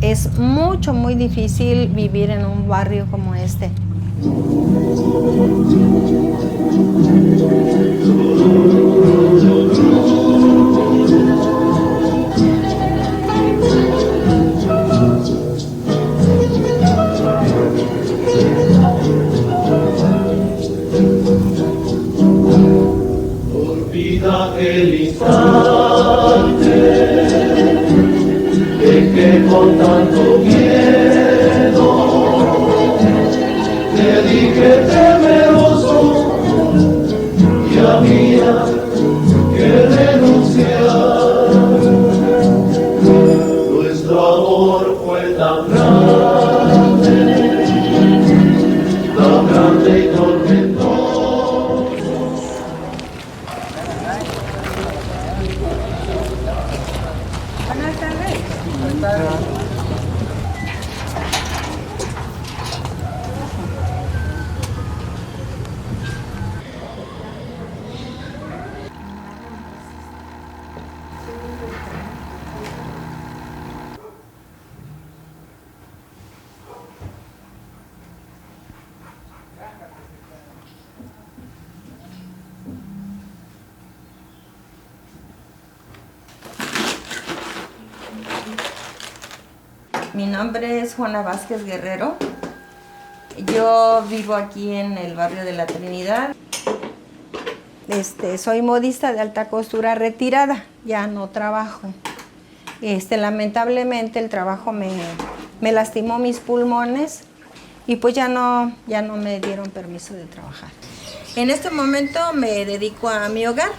Es muy difícil vivir en un barrio como este. Olvida el instante en que con tanto miedo te dije temeroso y había que renunciar. Nuestro amor fue tan grande y tormentoso. Mi nombre es Juana Vázquez Guerrero. Yo vivo aquí en el barrio de La Trinidad. Soy modista de alta costura retirada, ya no trabajo. Lamentablemente el trabajo me lastimó mis pulmones y pues ya no me dieron permiso de trabajar. En este momento me dedico a mi hogar.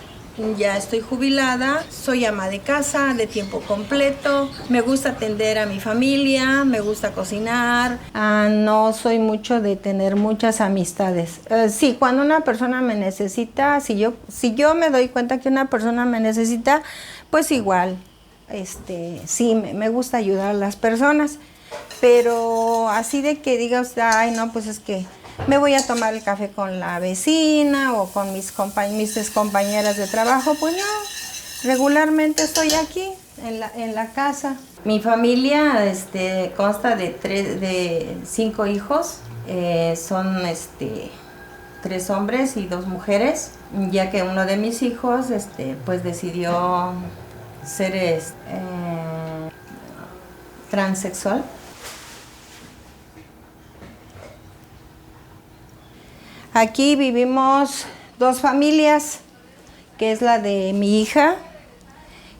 Ya estoy jubilada, soy ama de casa de tiempo completo, me gusta atender a mi familia, me gusta cocinar. No soy mucho de tener muchas amistades. Sí, cuando una persona me necesita, si yo me doy cuenta que una persona me necesita, pues igual, sí, me gusta ayudar a las personas. Pero así de que digas, ay no, pues es que me voy a tomar el café con la vecina o con mis compañeras de trabajo, pues no, regularmente estoy aquí en la casa. Mi familia consta de 5 hijos, son 3 hombres y 2 mujeres, ya que uno de mis hijos pues decidió ser transexual. Aquí vivimos 2 familias, que es la de mi hija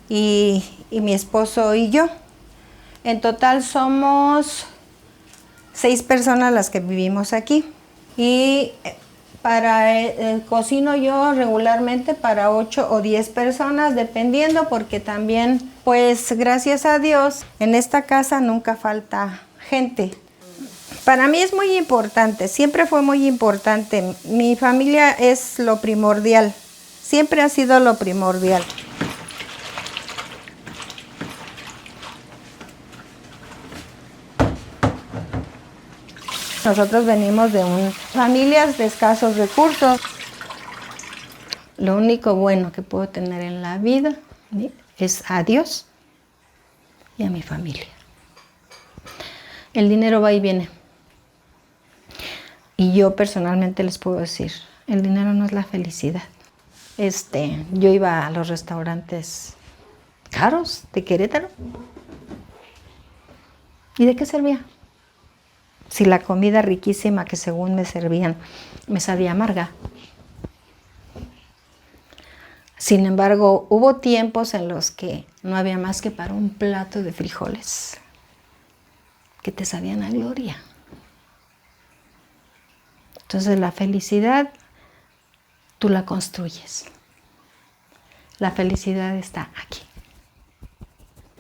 y mi esposo y yo. En total somos 6 personas las que vivimos aquí. Y cocino yo regularmente para 8 o 10 personas, dependiendo, porque también, pues gracias a Dios, en esta casa nunca falta gente. Para mí es muy importante, siempre fue muy importante. Mi familia es lo primordial, siempre ha sido lo primordial. Nosotros venimos de familias de escasos recursos. Lo único bueno que puedo tener en la vida es a Dios y a mi familia. El dinero va y viene. Y yo personalmente les puedo decir, el dinero no es la felicidad. Yo iba a los restaurantes caros de Querétaro. ¿Y de qué servía? Si la comida riquísima que según me servían me sabía amarga. Sin embargo, hubo tiempos en los que no había más que para un plato de frijoles que te sabían a gloria. Entonces la felicidad tú la construyes. La felicidad está aquí.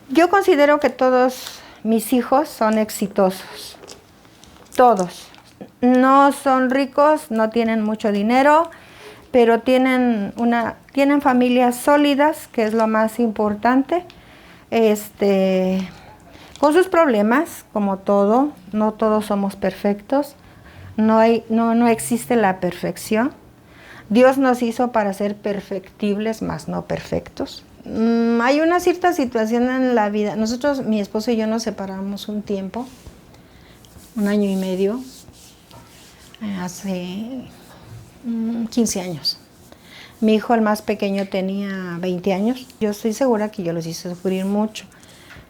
Yo considero que todos mis hijos son exitosos. Todos. No son ricos, no tienen mucho dinero, pero tienen familias sólidas, que es lo más importante. Con sus problemas, como todo, no todos somos perfectos. No existe la perfección. Dios nos hizo para ser perfectibles, mas no perfectos. Hay una cierta situación en la vida. Nosotros, mi esposo y yo nos separamos un tiempo, 1 año y medio, hace 15 años. Mi hijo, el más pequeño, tenía 20 años. Yo estoy segura que yo los hice sufrir mucho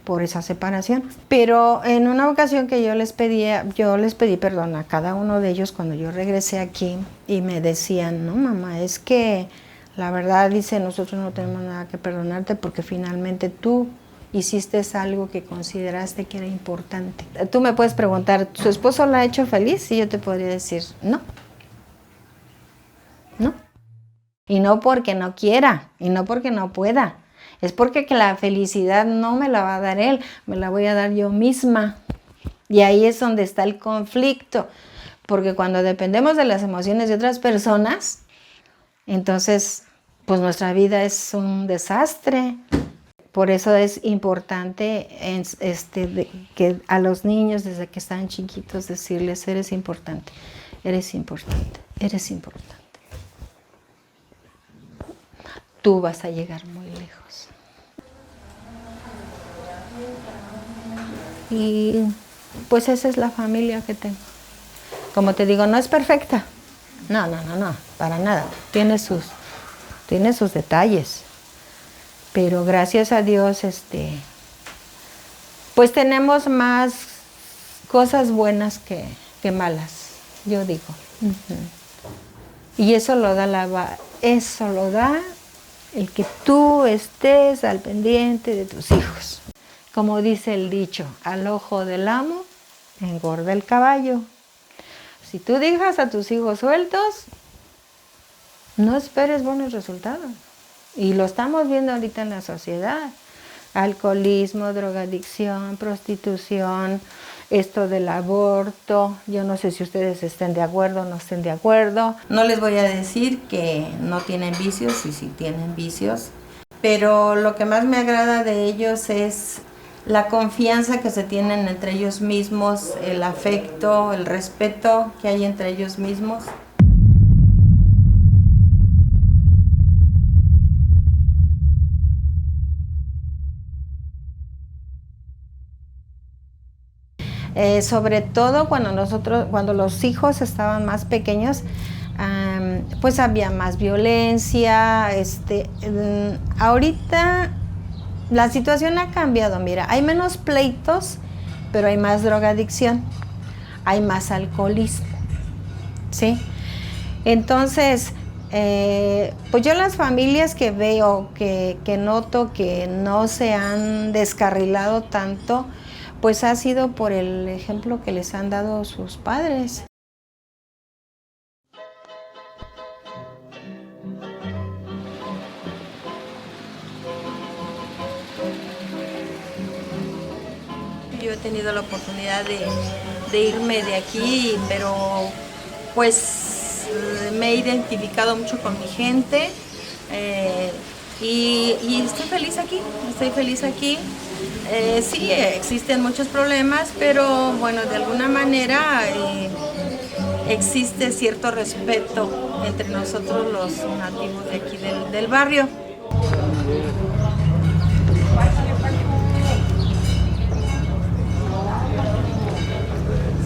por esa separación. Pero en una ocasión que yo les pedí perdón a cada uno de ellos cuando yo regresé aquí y me decían, no mamá, es que la verdad, dice, nosotros no tenemos nada que perdonarte porque finalmente tú hiciste algo que consideraste que era importante. Tú me puedes preguntar, ¿su esposo la ha hecho feliz? Y yo te podría decir, no. No. Y no porque no quiera, y no porque no pueda. Es porque que la felicidad no me la va a dar él, me la voy a dar yo misma. Y ahí es donde está el conflicto. Porque cuando dependemos de las emociones de otras personas, entonces, pues nuestra vida es un desastre. Por eso es importante que a los niños desde que están chiquitos decirles, eres importante, eres importante, eres importante. Tú vas a llegar muy lejos. Y pues esa es la familia que tengo. Como te digo, no es perfecta. No, para nada. Tiene sus detalles. Pero gracias a Dios, pues tenemos más cosas buenas que malas, yo digo. Y eso lo da el que tú estés al pendiente de tus hijos. Como dice el dicho, al ojo del amo engorda el caballo. Si tú dejas a tus hijos sueltos, no esperes buenos resultados. Y lo estamos viendo ahorita en la sociedad. Alcoholismo, drogadicción, prostitución, esto del aborto. Yo no sé si ustedes estén de acuerdo o no estén de acuerdo. No les voy a decir que no tienen vicios, y sí tienen vicios. Pero lo que más me agrada de ellos es la confianza que se tienen entre ellos mismos, el afecto, el respeto que hay entre ellos mismos. Sobre todo cuando los hijos estaban más pequeños, pues había más violencia. Ahorita la situación ha cambiado, mira, hay menos pleitos, pero hay más drogadicción, hay más alcoholismo, ¿sí? Entonces, pues yo las familias que veo, que noto que no se han descarrilado tanto, pues ha sido por el ejemplo que les han dado sus padres. Yo he tenido la oportunidad de irme de aquí, pero pues me he identificado mucho con mi gente. Y estoy feliz aquí. Sí, existen muchos problemas, pero bueno, de alguna manera existe cierto respeto entre nosotros los nativos de aquí del barrio.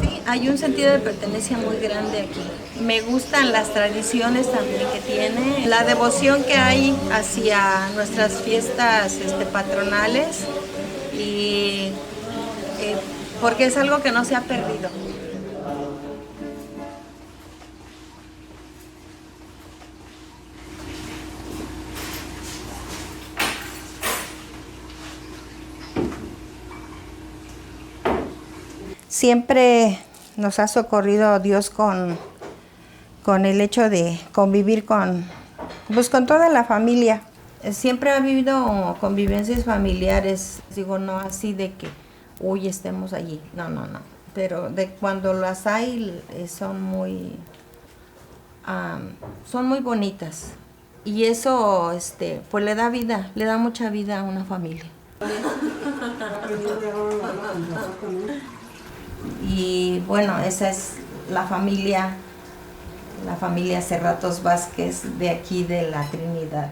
Sí, hay un sentido de pertenencia muy grande aquí. Me gustan las tradiciones también que tiene, la devoción que hay hacia nuestras fiestas patronales, y porque es algo que no se ha perdido. Siempre nos ha socorrido Dios con el hecho de convivir con toda la familia. Siempre ha habido convivencias familiares, digo, no así de que, estemos allí, no. Pero de cuando las hay, son muy bonitas. Y eso, pues le da mucha vida a una familia. Y bueno, esa es la familia Cerratos Vázquez de aquí de la Trinidad.